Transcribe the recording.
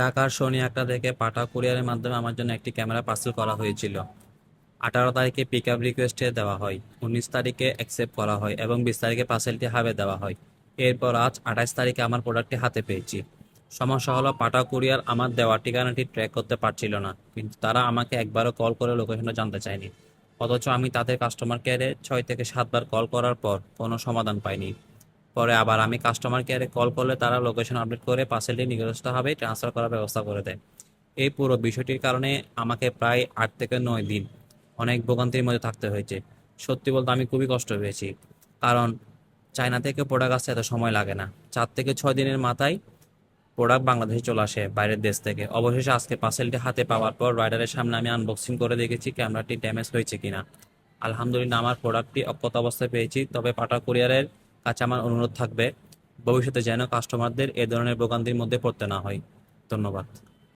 ঢাকার শনি একটা থেকে পাঠা কুরিয়ারের মাধ্যমে আমার জন্য একটি ক্যামেরা পার্সেল করা হয়েছিল। 18 তারিখে পিক আপ রিকোয়েস্টে দেওয়া হয়, 19 তারিখে অ্যাকসেপ্ট করা হয় এবং 20 তারিখে পার্সেলটি হাবে দেওয়া হয়। এরপর আজ 28 তারিখে আমার প্রোডাক্টটি হাতে পেয়েছি। সমস্যা হলো পাঠা কুরিয়ার আমার দেওয়া ঠিকানাটি ট্র্যাক করতে পারছিল না, কিন্তু তারা আমাকে একবারও কল করে লোকেশনটা জানতে চায়নি। অথচ আমি তাদের কাস্টমার কেয়ারে 6 থেকে 7 বার কল করার পর কোনো সমাধান পাইনি। পরে আবার আমি কাস্টমার কেয়ারে কল করলে তারা লোকেশন আপডেট করে পার্সেলটি নিকটস্থভাবে ট্রান্সফার করার ব্যবস্থা করে দেয়। এই পুরো বিষয়টির কারণে আমাকে প্রায় 8 থেকে 9 দিন অনেক ভোগান্তির মধ্যে থাকতে হয়েছে। সত্যি বলতে আমি খুবই কষ্ট পেয়েছি, কারণ চায়না থেকে প্রোডাক্ট আসতে এত সময় লাগে না। 4 থেকে 6 দিনের মাথায় প্রোডাক্ট বাংলাদেশে চলে আসে বাইরের দেশ থেকে। অবশেষে আজকে পার্সেলটি হাতে পাওয়ার পর রাইডারের সামনে আমি আনবক্সিং করে দেখেছি ক্যামেরাটি ড্যামেজ হয়েছে কিনা। আলহামদুলিল্লাহ আমার প্রোডাক্টটি অক্ষত অবস্থায় পেয়েছি। তবে পাঠা কুরিয়ারের কাছে আমার অনুরোধ থাকবে ভবিষ্যতে যেন কাস্টমারদের এ ধরনের ভোগান্তির মধ্যে পড়তে না হয়। ধন্যবাদ।